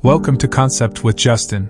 Welcome to Concept with Justin.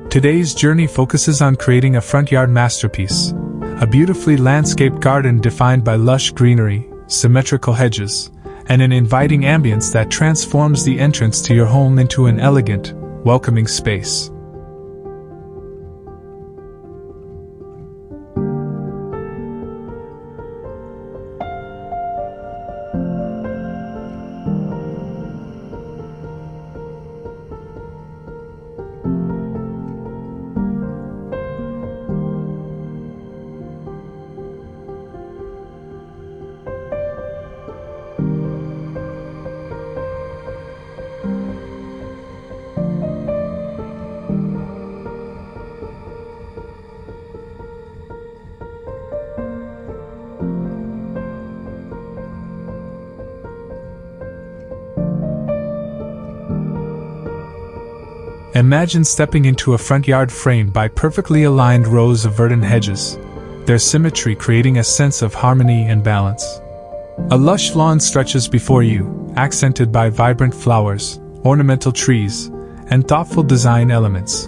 Today's journey focuses on creating a front yard masterpiece, a beautifully landscaped garden defined by lush greenery, symmetrical hedges, and an inviting ambience that transforms the entrance to your home into an elegant, welcoming space. Imagine stepping into a front yard framed by perfectly aligned rows of verdant hedges, their symmetry creating a sense of harmony and balance. A lush lawn stretches before you, accented by vibrant flowers, ornamental trees, and thoughtful design elements.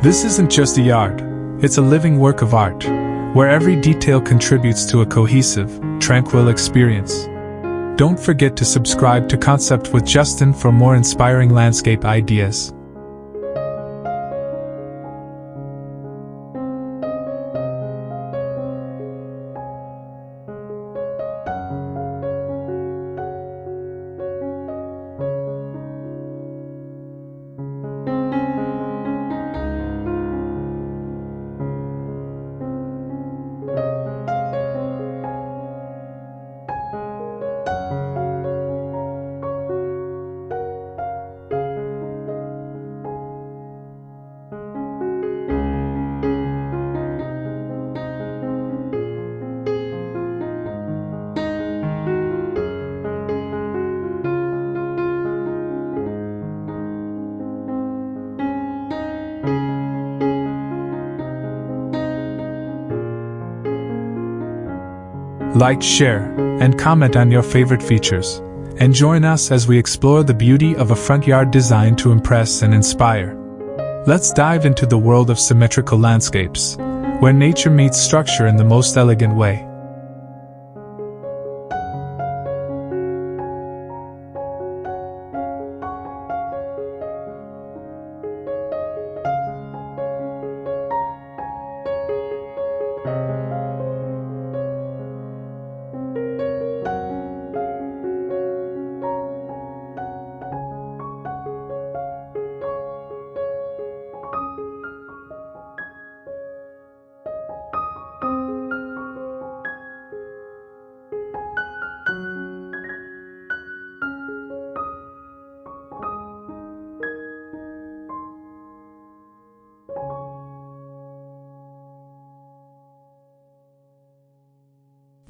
This isn't just a yard, it's a living work of art, where every detail contributes to a cohesive, tranquil experience. Don't forget to subscribe to Concept with Justin for more inspiring landscape ideas. Like, share, and comment on your favorite features, and join us as we explore the beauty of a front yard designed to impress and inspire. Let's dive into the world of symmetrical landscapes, where nature meets structure in the most elegant way.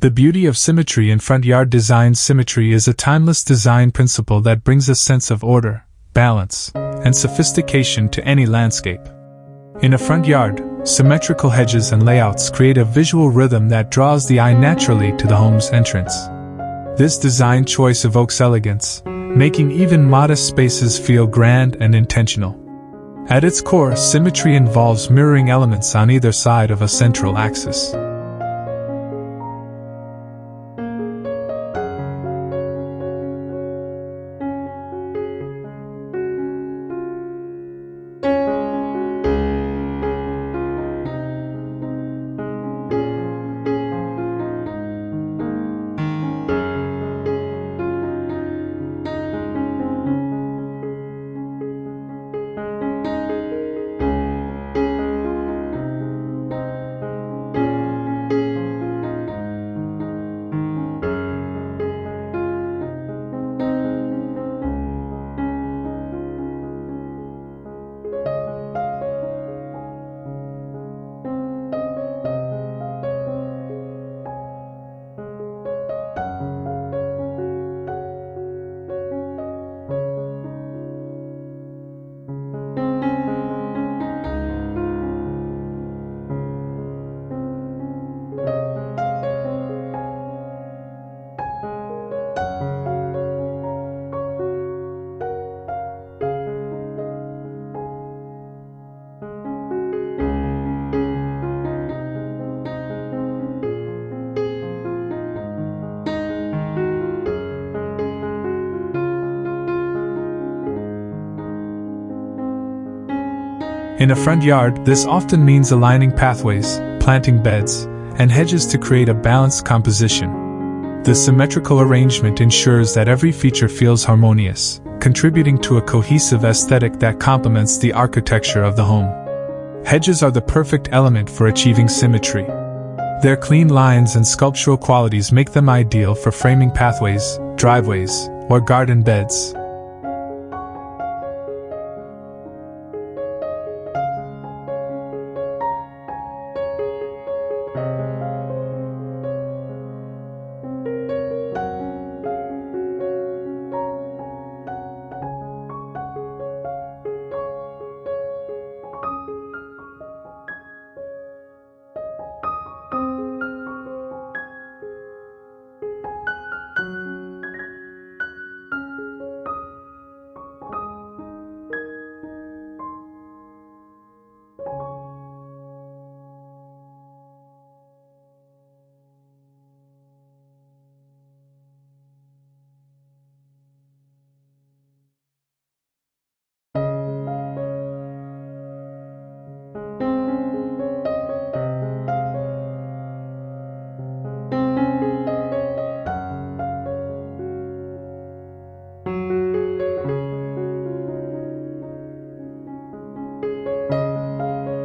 The beauty of symmetry in front yard design. Symmetry is a timeless design principle that brings a sense of order, balance, and sophistication to any landscape. In a front yard, Symmetrical hedges and layouts create a visual rhythm that draws the eye naturally to the home's entrance. This design choice evokes elegance, making even modest spaces feel grand and intentional. At its core, symmetry involves mirroring elements on either side of a central axis. In a front yard, this often means aligning pathways, planting beds, and hedges to create a balanced composition. The symmetrical arrangement ensures that every feature feels harmonious, contributing to a cohesive aesthetic that complements the architecture of the home. Hedges are the perfect element for achieving symmetry. Their clean lines and sculptural qualities make them ideal for framing pathways, driveways, or garden beds.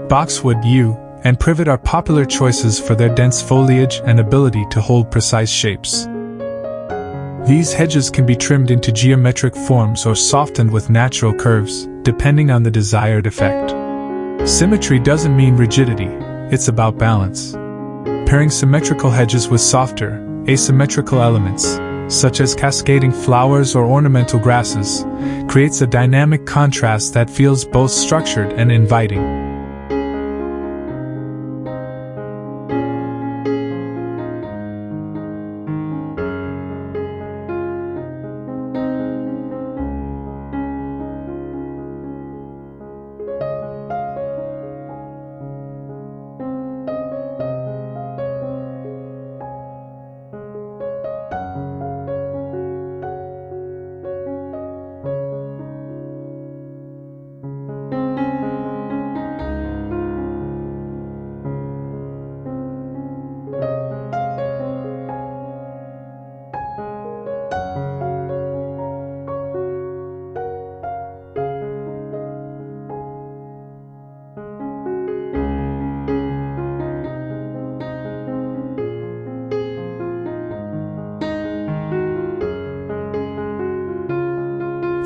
Boxwood, yew, and privet are popular choices for their dense foliage and ability to hold precise shapes. These hedges can be trimmed into geometric forms or softened with natural curves, depending on the desired effect. Symmetry doesn't mean rigidity, it's about balance. Pairing symmetrical hedges with softer, asymmetrical elements, such as cascading flowers or ornamental grasses, creates a dynamic contrast that feels both structured and inviting.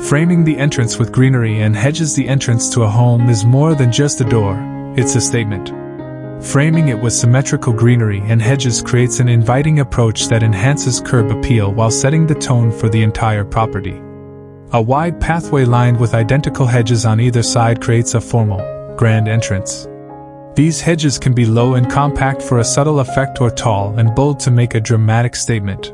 Framing the entrance with greenery and hedges. The entrance to a home is more than just a door, it's a statement. Framing it with symmetrical greenery and hedges creates an inviting approach that enhances curb appeal while setting the tone for the entire property. A wide pathway lined with identical hedges on either side creates a formal, grand entrance. These hedges can be low and compact for a subtle effect or tall and bold to make a dramatic statement.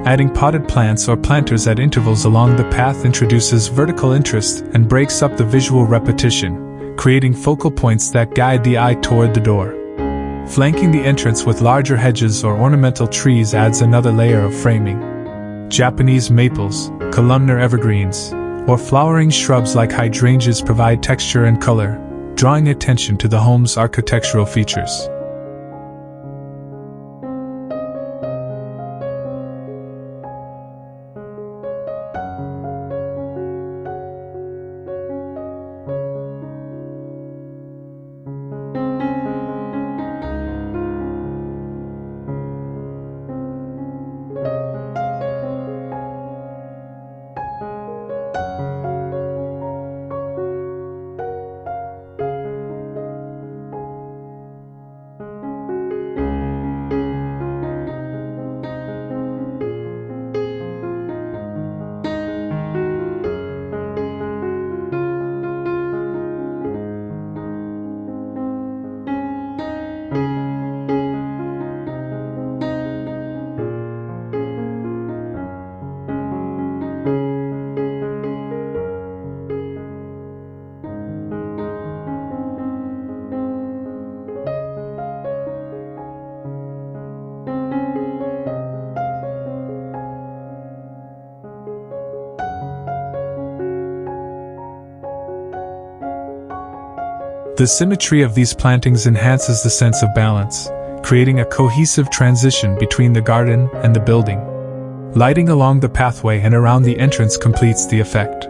Adding potted plants or planters at intervals along the path introduces vertical interest and breaks up the visual repetition, creating focal points that guide the eye toward the door. Flanking the entrance with larger hedges or ornamental trees adds another layer of framing. Japanese maples, columnar evergreens, or flowering shrubs like hydrangeas provide texture and color, drawing attention to the home's architectural features. The symmetry of these plantings enhances the sense of balance, creating a cohesive transition between the garden and the building. Lighting along the pathway and around the entrance completes the effect.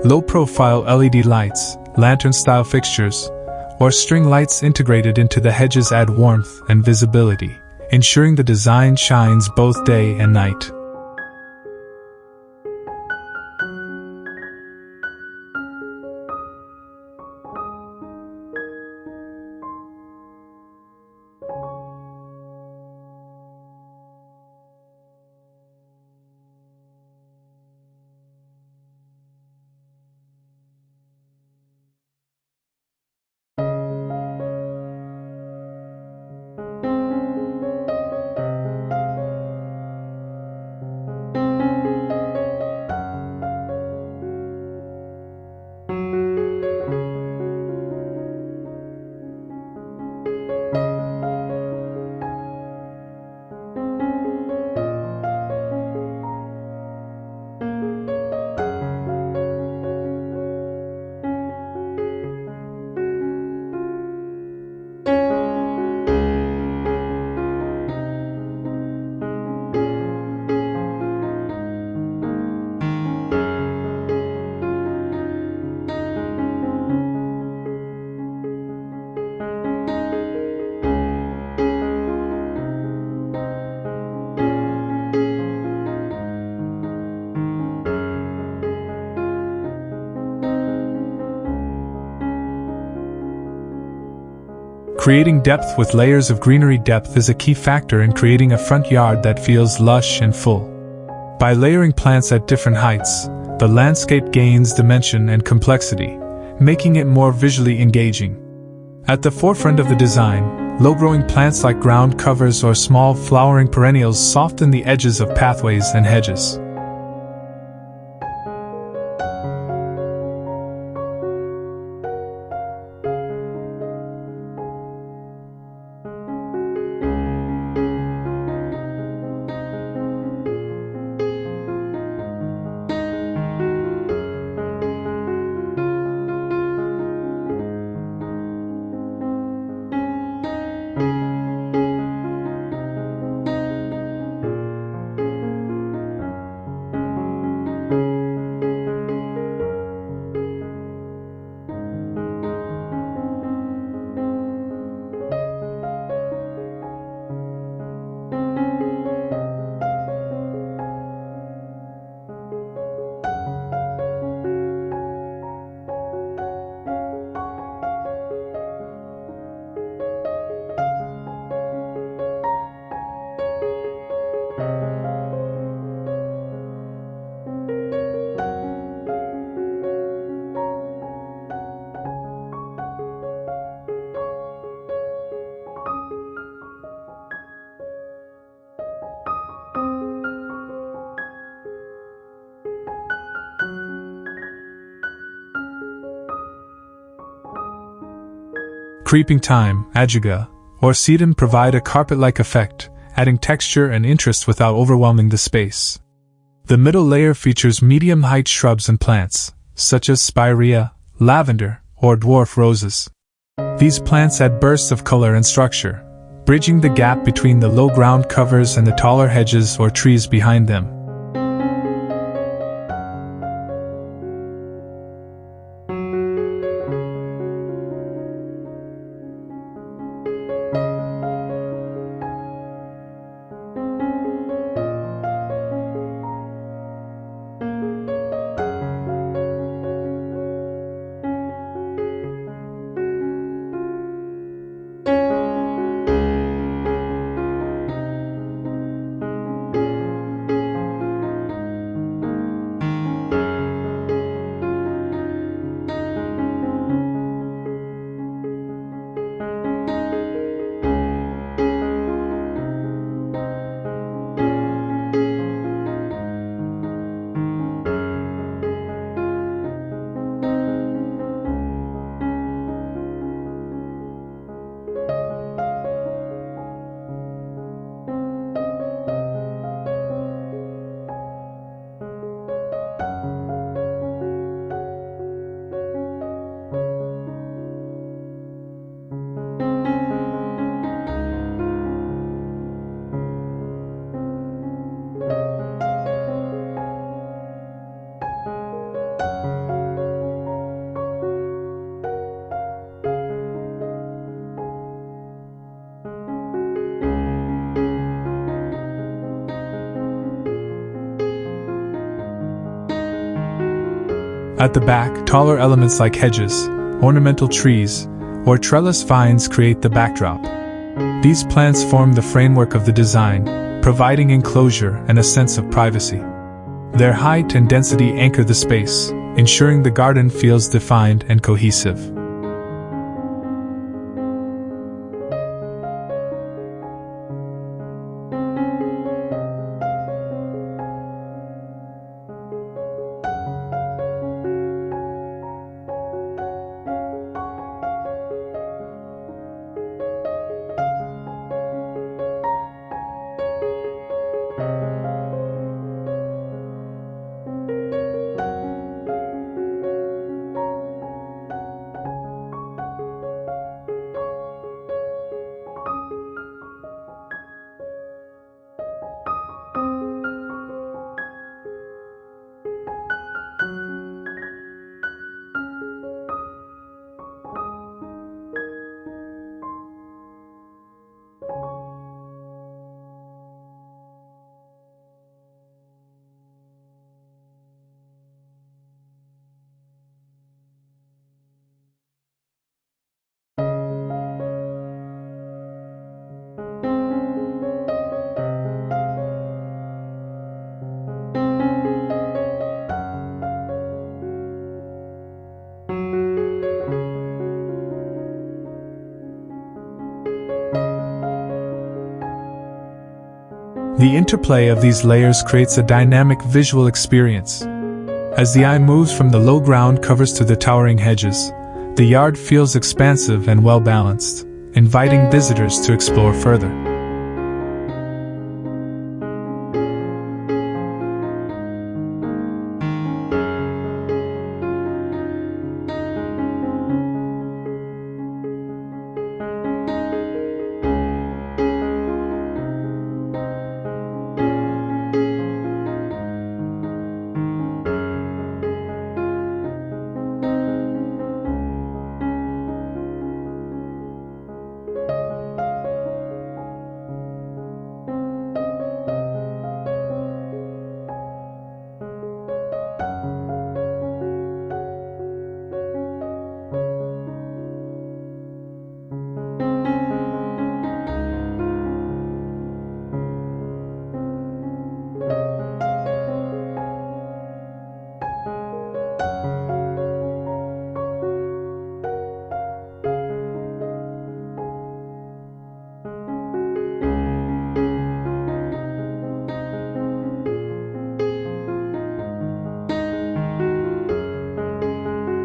Low-profile LED lights, lantern-style fixtures, or string lights integrated into the hedges add warmth and visibility, ensuring the design shines both day and night. Creating depth with layers of greenery. Depth is a key factor in creating a front yard that feels lush and full. By layering plants at different heights, the landscape gains dimension and complexity, making it more visually engaging. At the forefront of the design, low-growing plants like ground covers or small flowering perennials soften the edges of pathways and hedges. Creeping thyme, ajuga, or sedum provide a carpet-like effect, adding texture and interest without overwhelming the space. The middle layer features medium-height shrubs and plants, such as spirea, lavender, or dwarf roses. These plants add bursts of color and structure, bridging the gap between the low ground covers and the taller hedges or trees behind them. At the back, taller elements like hedges, ornamental trees, or trellis vines create the backdrop. These plants form the framework of the design, providing enclosure and a sense of privacy. Their height and density anchor the space, ensuring the garden feels defined and cohesive. The interplay of these layers creates a dynamic visual experience. As the eye moves from the low ground covers to the towering hedges, the yard feels expansive and well-balanced, inviting visitors to explore further.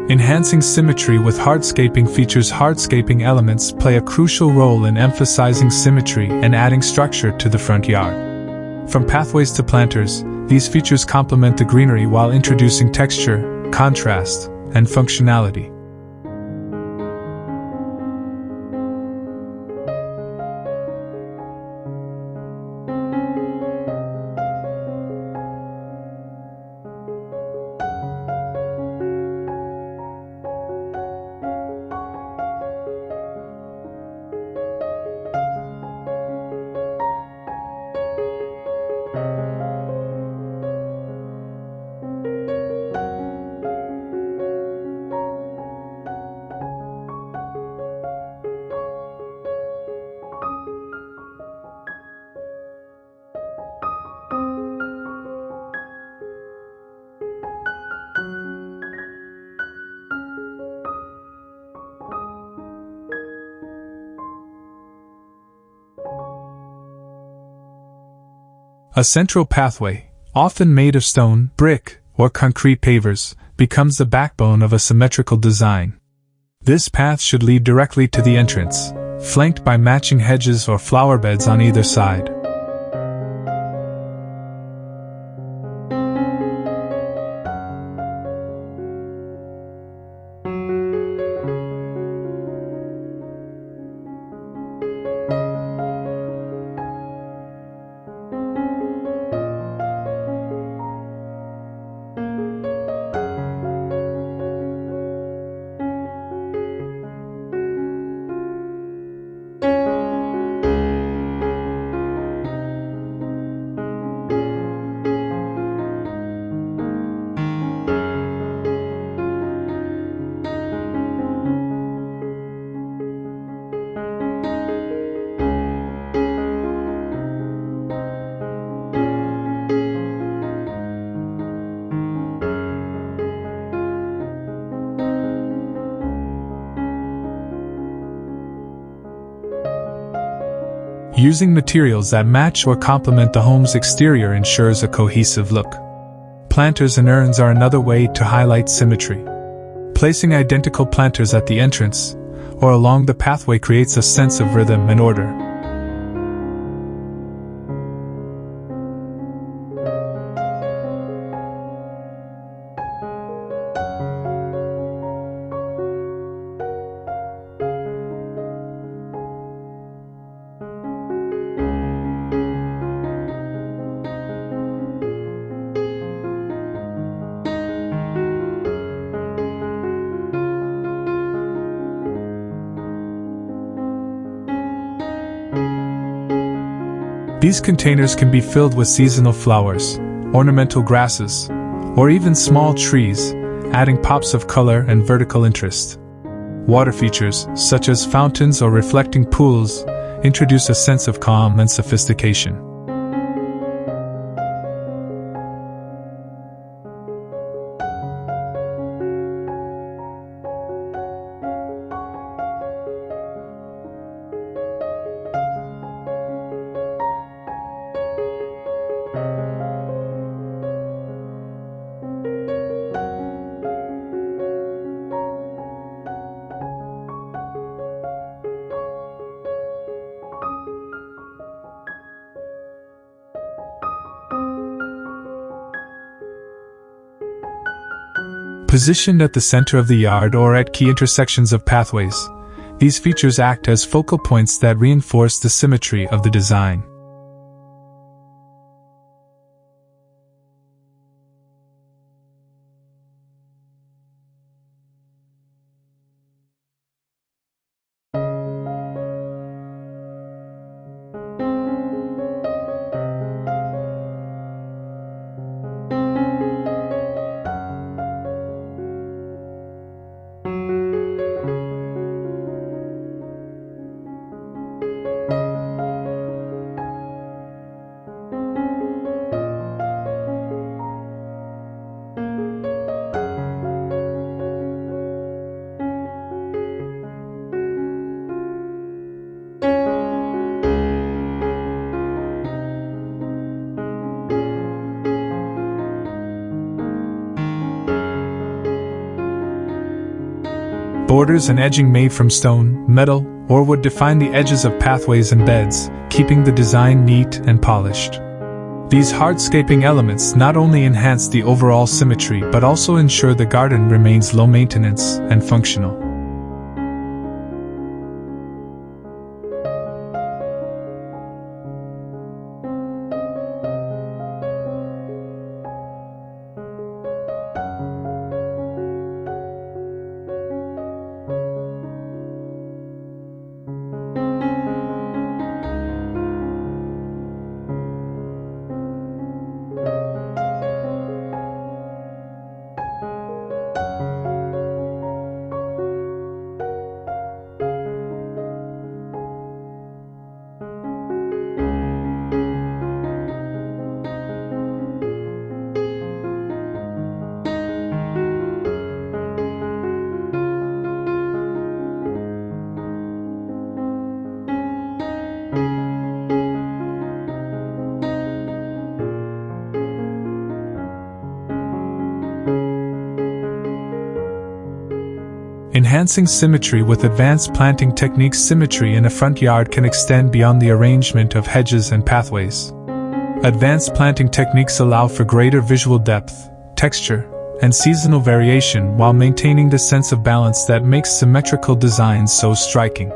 Enhancing symmetry with hardscaping features. Hardscaping elements play a crucial role in emphasizing symmetry and adding structure to the front yard. From pathways to planters, these features complement the greenery while introducing texture, contrast, and functionality. A central pathway, often made of stone, brick, or concrete pavers, becomes the backbone of a symmetrical design. This path should lead directly to the entrance, flanked by matching hedges or flower beds on either side. Using materials that match or complement the home's exterior ensures a cohesive look. Planters and urns are another way to highlight symmetry. Placing identical planters at the entrance or along the pathway creates a sense of rhythm and order. These containers can be filled with seasonal flowers, ornamental grasses, or even small trees, adding pops of color and vertical interest. Water features, such as fountains or reflecting pools, introduce a sense of calm and sophistication. Positioned at the center of the yard or at key intersections of pathways, these features act as focal points that reinforce the symmetry of the design. Borders and edging made from stone, metal, or wood define the edges of pathways and beds, keeping the design neat and polished. These hardscaping elements not only enhance the overall symmetry but also ensure the garden remains low maintenance and functional. Enhancing symmetry with advanced planting techniques. Symmetry in a front yard can extend beyond the arrangement of hedges and pathways. Advanced planting techniques allow for greater visual depth, texture, and seasonal variation while maintaining the sense of balance that makes symmetrical designs so striking.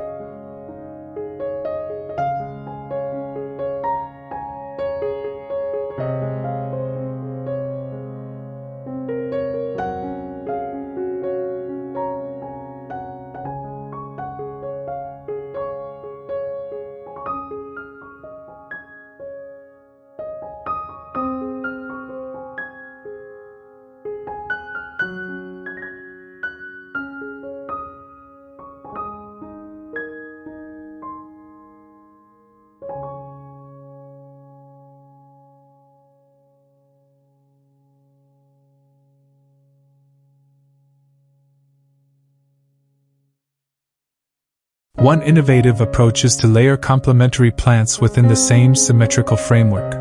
One innovative approach is to layer complementary plants within the same symmetrical framework.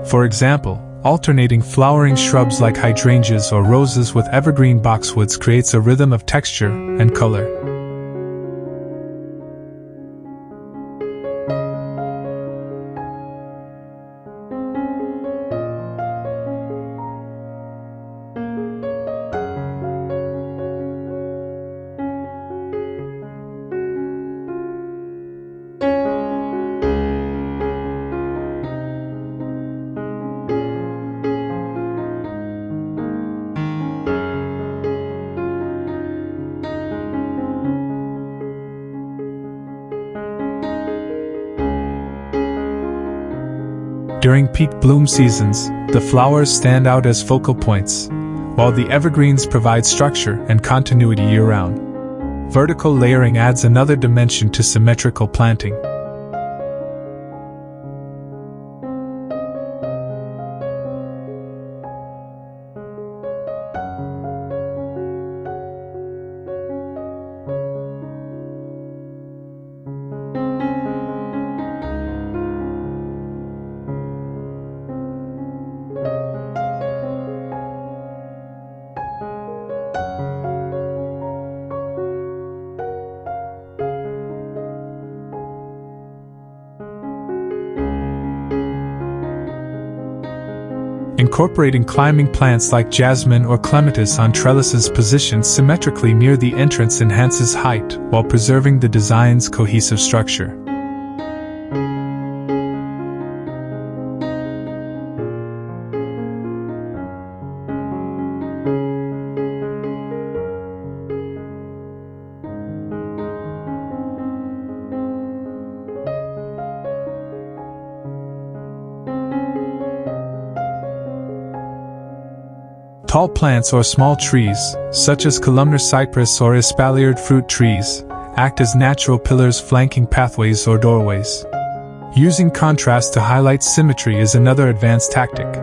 For example, alternating flowering shrubs like hydrangeas or roses with evergreen boxwoods creates a rhythm of texture and color. During peak bloom seasons, the flowers stand out as focal points, while the evergreens provide structure and continuity year-round. Vertical layering adds another dimension to symmetrical planting. Incorporating climbing plants like jasmine or clematis on trellises positioned symmetrically near the entrance enhances height while preserving the design's cohesive structure. Tall plants or small trees, such as columnar cypress or espaliered fruit trees, act as natural pillars flanking pathways or doorways. Using contrast to highlight symmetry is another advanced tactic.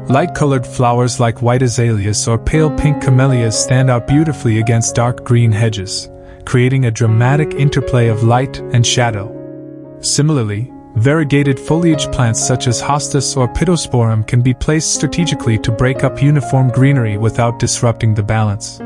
Light-colored flowers like white azaleas or pale pink camellias stand out beautifully against dark green hedges, creating a dramatic interplay of light and shadow. Similarly, variegated foliage plants such as hostas or pittosporum can be placed strategically to break up uniform greenery without disrupting the balance.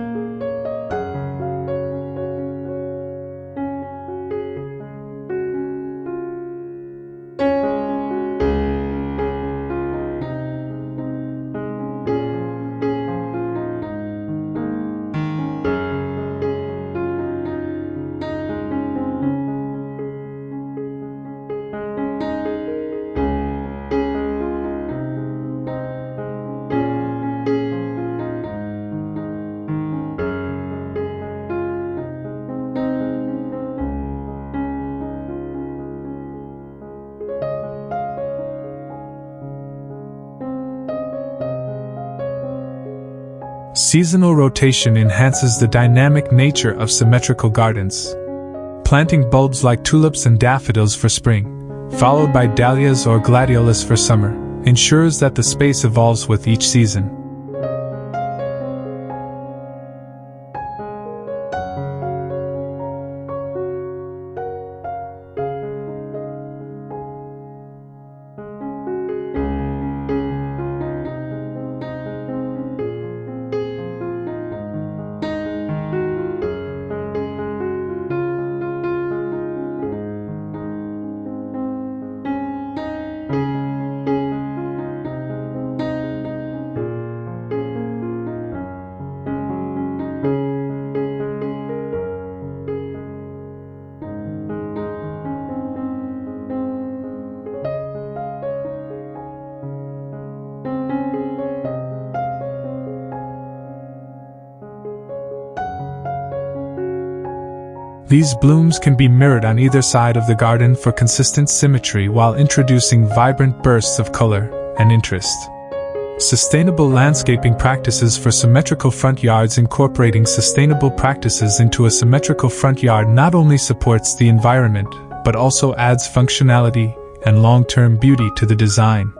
Seasonal rotation enhances the dynamic nature of symmetrical gardens. Planting bulbs like tulips and daffodils for spring, followed by dahlias or gladiolus for summer, ensures that the space evolves with each season. These blooms can be mirrored on either side of the garden for consistent symmetry while introducing vibrant bursts of color and interest. Sustainable landscaping practices for symmetrical front yards. Incorporating sustainable practices into a symmetrical front yard not only supports the environment, but also adds functionality and long-term beauty to the design.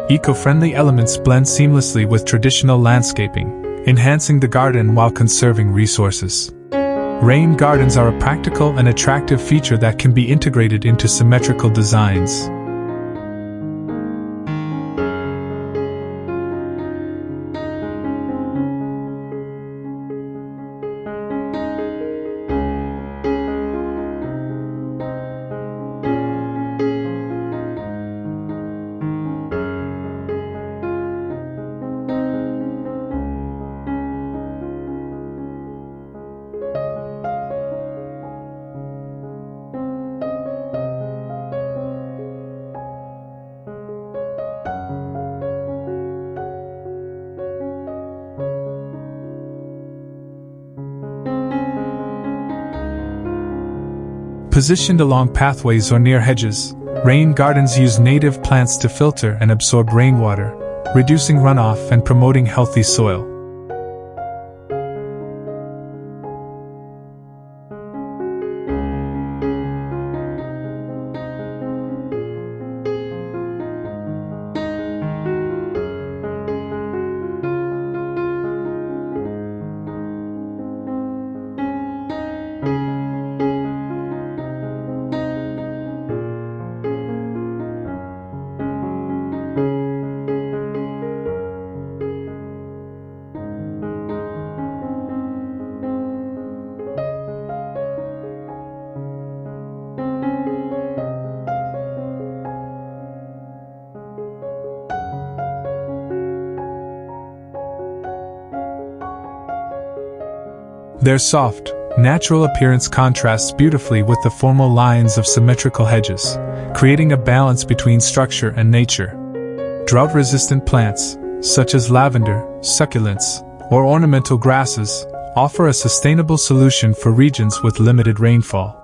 Eco-friendly elements blend seamlessly with traditional landscaping, enhancing the garden while conserving resources. Rain gardens are a practical and attractive feature that can be integrated into symmetrical designs. Positioned along pathways or near hedges, rain gardens use native plants to filter and absorb rainwater, reducing runoff and promoting healthy soil. Their soft, natural appearance contrasts beautifully with the formal lines of symmetrical hedges, creating a balance between structure and nature. Drought-resistant plants, such as lavender, succulents, or ornamental grasses, offer a sustainable solution for regions with limited rainfall.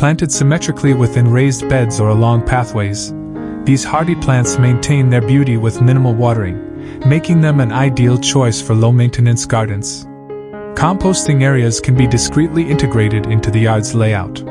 Planted symmetrically within raised beds or along pathways, these hardy plants maintain their beauty with minimal watering, making them an ideal choice for low-maintenance gardens. Composting areas can be discreetly integrated into the yard's layout.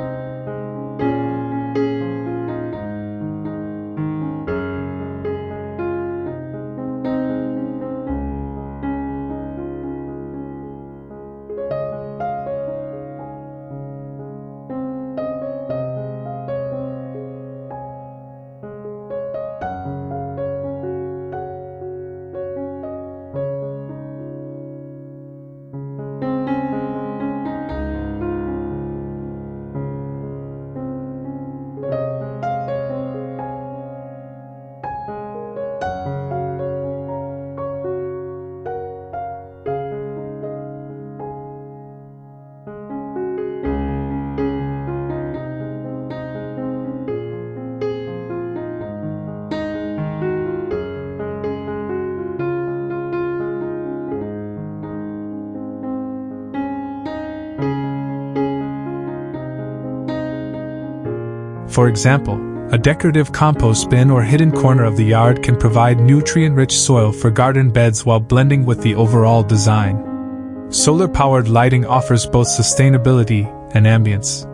For example, a decorative compost bin or hidden corner of the yard can provide nutrient-rich soil for garden beds while blending with the overall design. Solar-powered lighting offers both sustainability and ambience.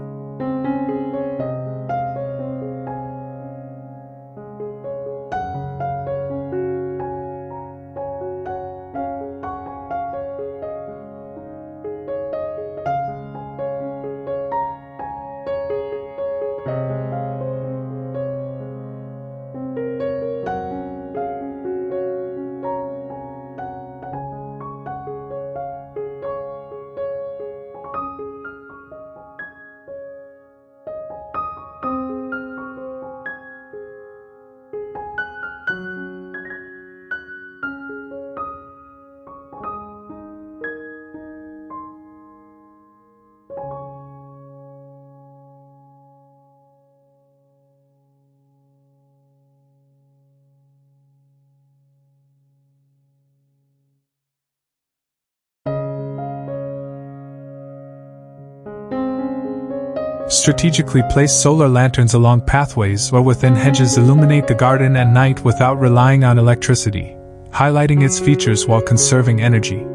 Strategically place solar lanterns along pathways or within hedges. Illuminate the garden at night without relying on electricity, highlighting its features while conserving energy.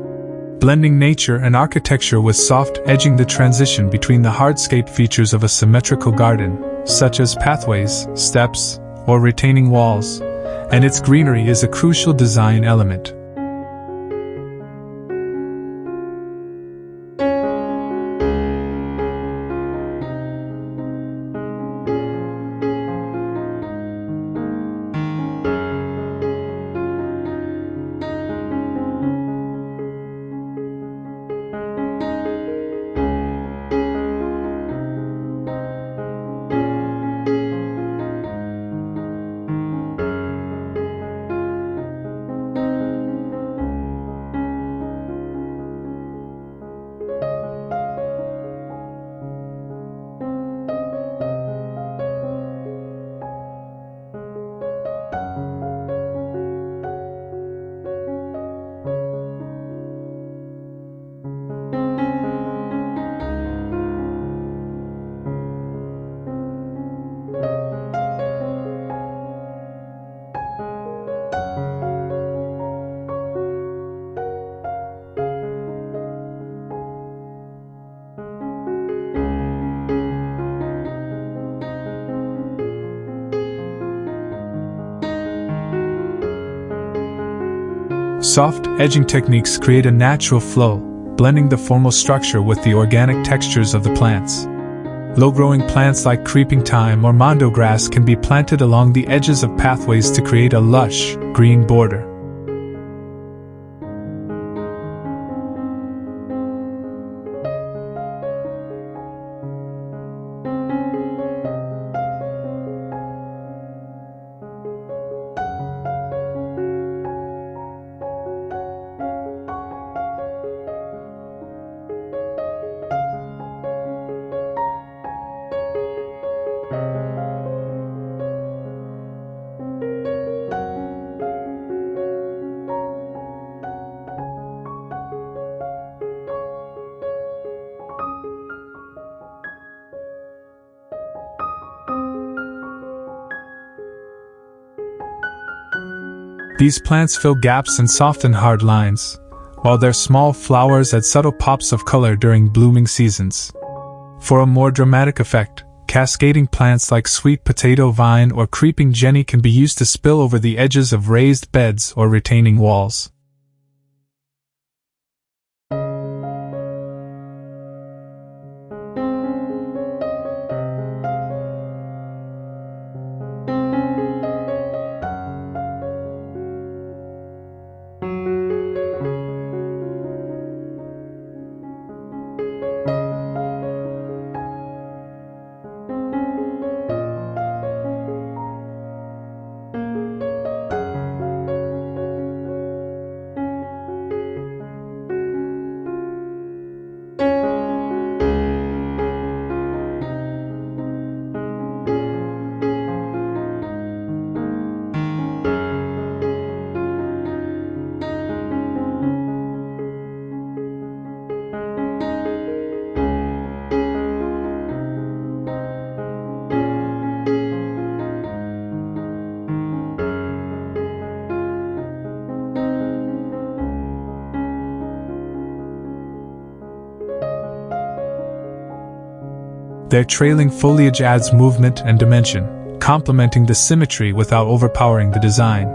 Blending nature and architecture with soft edging. The transition between the hardscape features of a symmetrical garden, such as pathways, steps, or retaining walls, and its greenery is a crucial design element. Soft edging techniques create a natural flow, blending the formal structure with the organic textures of the plants. Low-growing plants like creeping thyme or mondo grass can be planted along the edges of pathways to create a lush, green border. These plants fill gaps and soften hard lines, while their small flowers add subtle pops of color during blooming seasons. For a more dramatic effect, cascading plants like sweet potato vine or creeping jenny can be used to spill over the edges of raised beds or retaining walls. Their trailing foliage adds movement and dimension, complementing the symmetry without overpowering the design.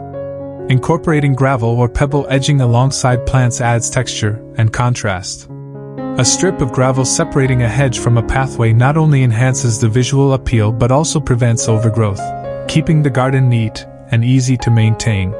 Incorporating gravel or pebble edging alongside plants adds texture and contrast. A strip of gravel separating a hedge from a pathway not only enhances the visual appeal but also prevents overgrowth, keeping the garden neat and easy to maintain.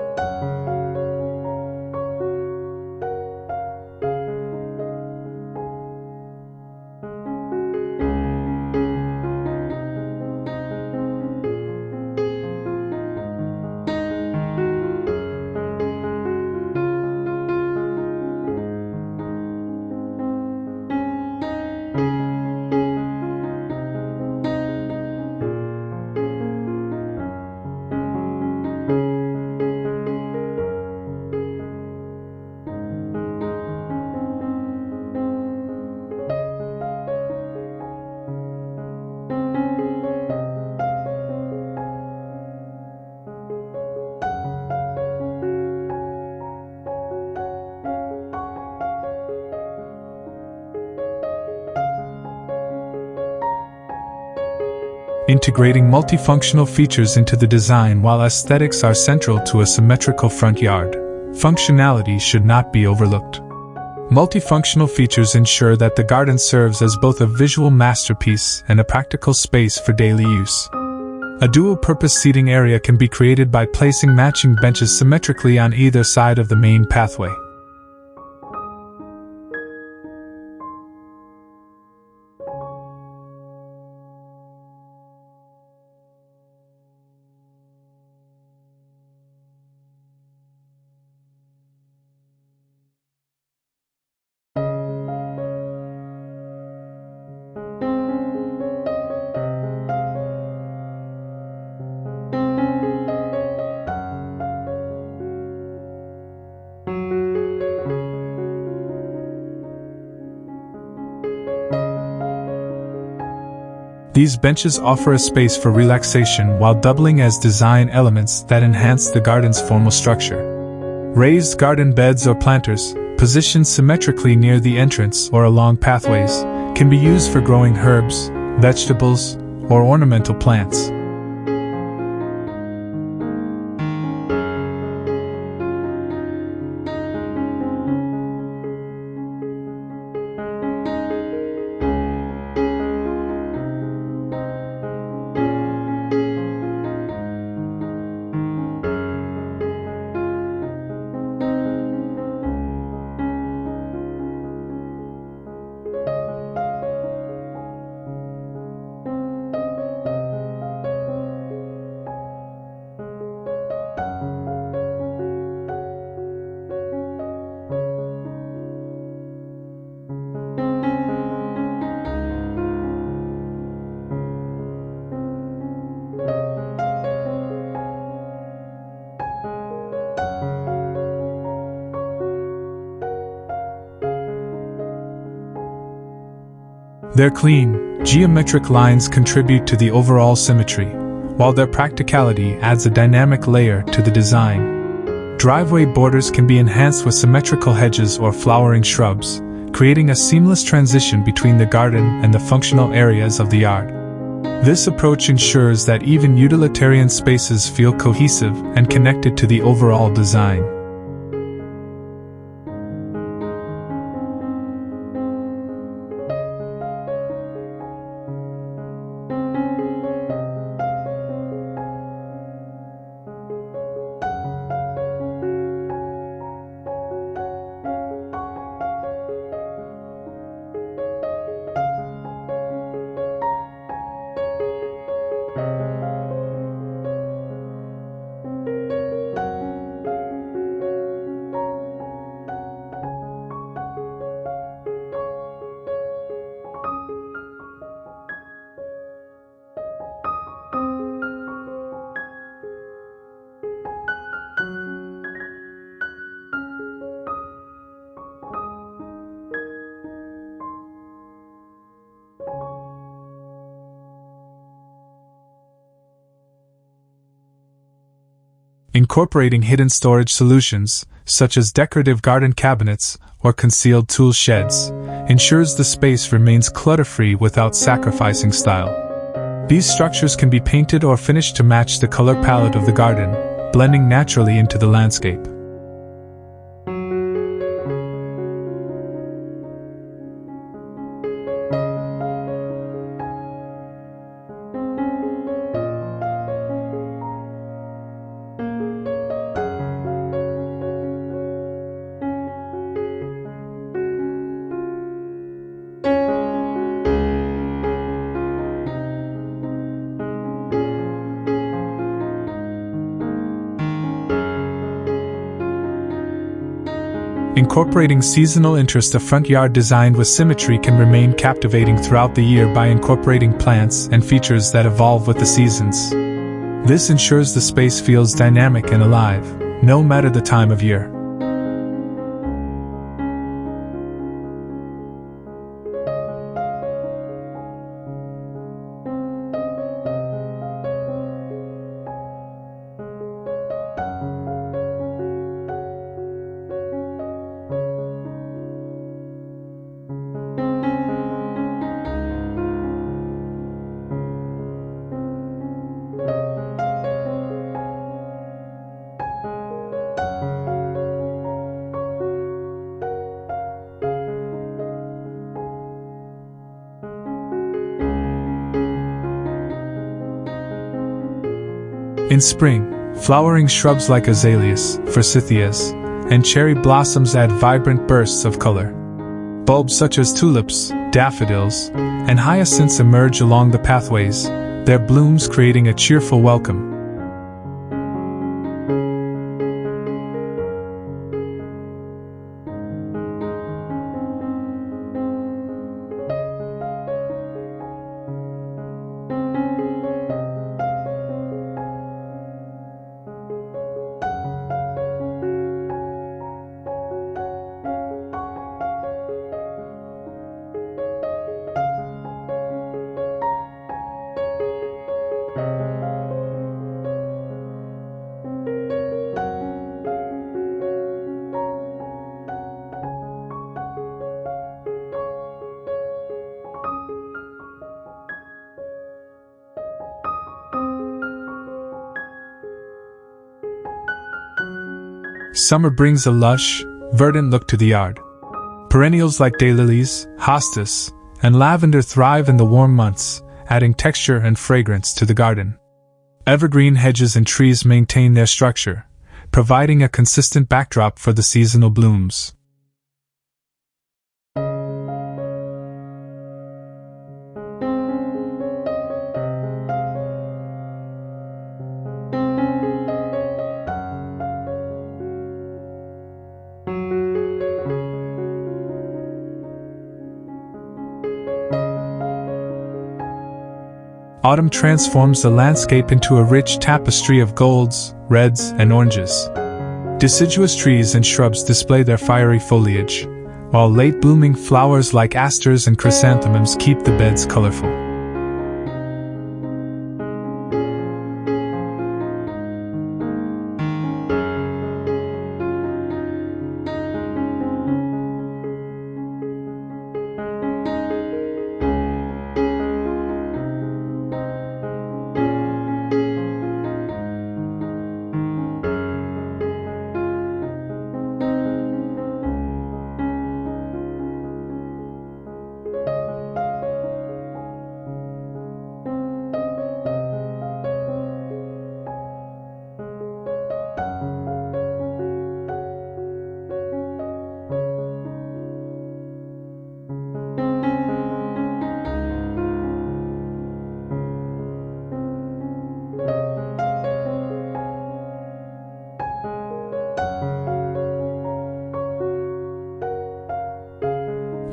integrating multifunctional features into the design while aesthetics are central to a symmetrical front yard. Functionality should not be overlooked. Multifunctional features ensure that the garden serves as both a visual masterpiece and a practical space for daily use. A dual-purpose seating area can be created by placing matching benches symmetrically on either side of the main pathway. These benches offer a space for relaxation while doubling as design elements that enhance the garden's formal structure. Raised garden beds or planters, positioned symmetrically near the entrance or along pathways, can be used for growing herbs, vegetables, or ornamental plants. Their clean, geometric lines contribute to the overall symmetry, while their practicality adds a dynamic layer to the design. Driveway borders can be enhanced with symmetrical hedges or flowering shrubs, creating a seamless transition between the garden and the functional areas of the yard. This approach ensures that even utilitarian spaces feel cohesive and connected to the overall design. Incorporating hidden storage solutions, such as decorative garden cabinets or concealed tool sheds, ensures the space remains clutter-free without sacrificing style. These structures can be painted or finished to match the color palette of the garden, blending naturally into the landscape. Incorporating seasonal interest, a front yard designed with symmetry can remain captivating throughout the year by incorporating plants and features that evolve with the seasons. This ensures the space feels dynamic and alive, no matter the time of year. In spring, flowering shrubs like azaleas, forsythias, and cherry blossoms add vibrant bursts of color. Bulbs such as tulips, daffodils, and hyacinths emerge along the pathways, their blooms creating a cheerful welcome. Summer brings a lush, verdant look to the yard. Perennials like daylilies, hostas, and lavender thrive in the warm months, adding texture and fragrance to the garden. Evergreen hedges and trees maintain their structure, providing a consistent backdrop for the seasonal blooms. Autumn transforms the landscape into a rich tapestry of golds, reds, and oranges. Deciduous trees and shrubs display their fiery foliage, while late-blooming flowers like asters and chrysanthemums keep the beds colorful.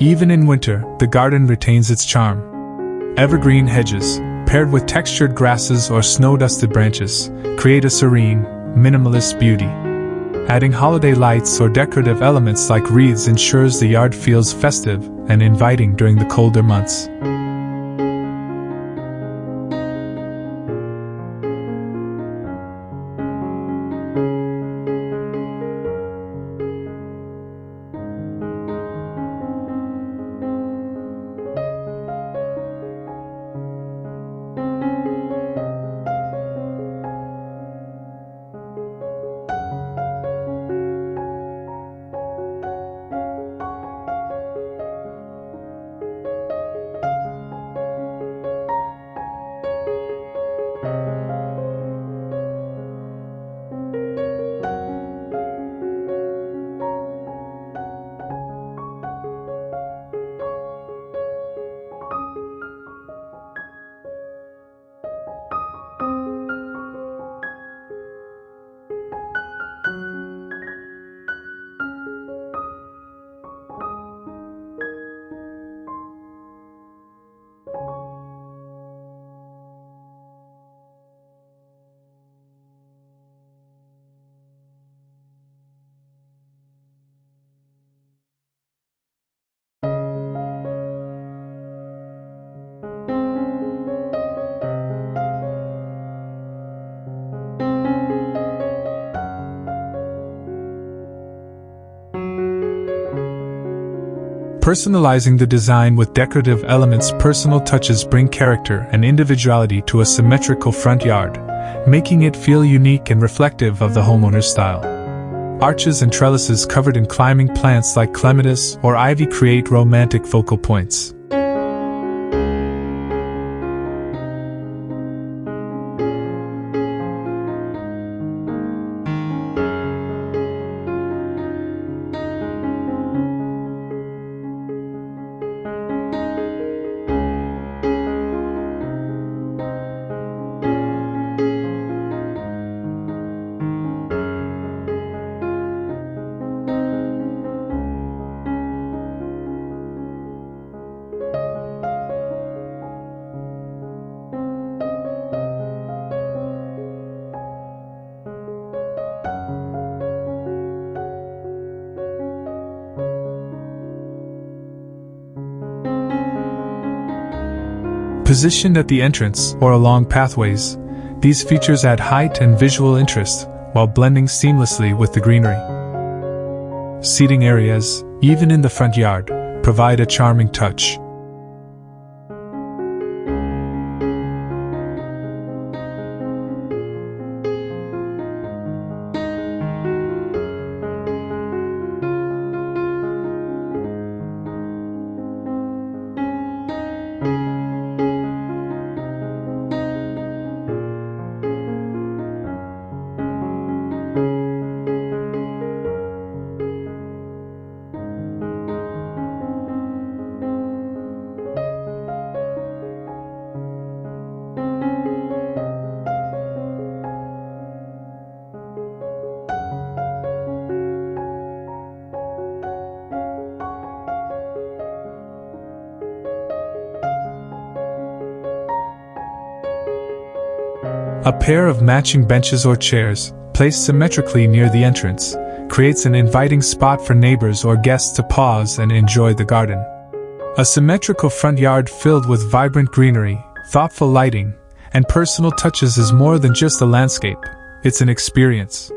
Even in winter, the garden retains its charm. Evergreen hedges, paired with textured grasses or snow-dusted branches, create a serene, minimalist beauty. Adding holiday lights or decorative elements like wreaths ensures the yard feels festive and inviting during the colder months. Personalizing the design with decorative elements. Personal touches bring character and individuality to a symmetrical front yard, making it feel unique and reflective of the homeowner's style. Arches and trellises covered in climbing plants like clematis or ivy create romantic focal points. Positioned at the entrance or along pathways, these features add height and visual interest while blending seamlessly with the greenery. Seating areas, even in the front yard, provide a charming touch. A pair of matching benches or chairs, placed symmetrically near the entrance, creates an inviting spot for neighbors or guests to pause and enjoy the garden. A symmetrical front yard filled with vibrant greenery, thoughtful lighting, and personal touches is more than just a landscape, it's an experience.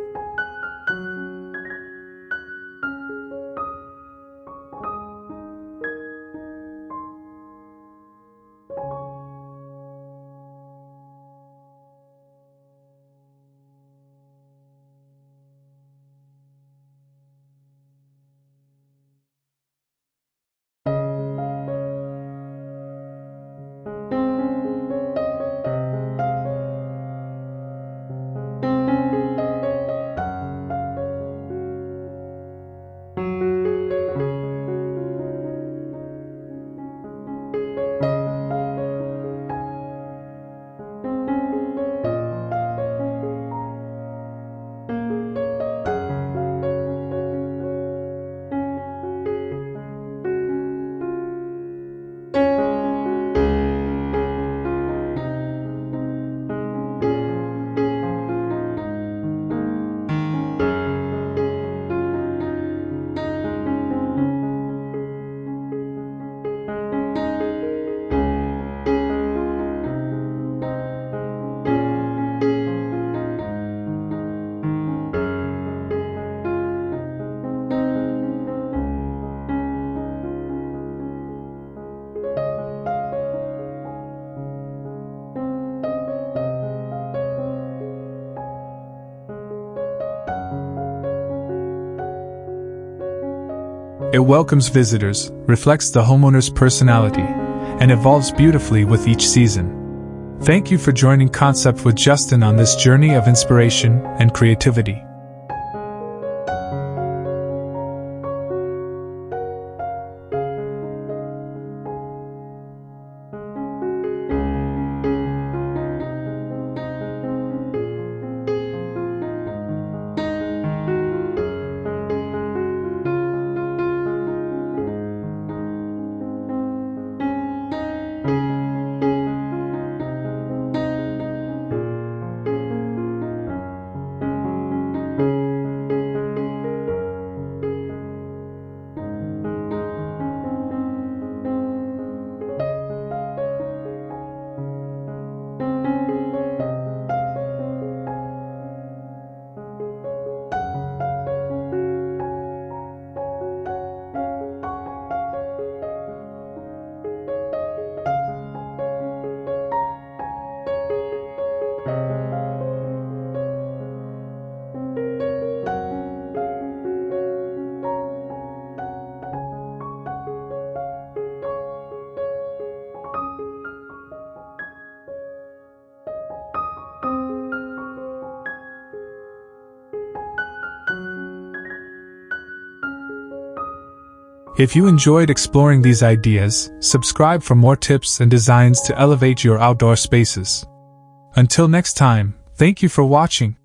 It welcomes visitors, reflects the homeowner's personality, and evolves beautifully with each season. Thank you for joining Concept with Justin on this journey of inspiration and creativity. If you enjoyed exploring these ideas, subscribe for more tips and designs to elevate your outdoor spaces. Until next time, thank you for watching.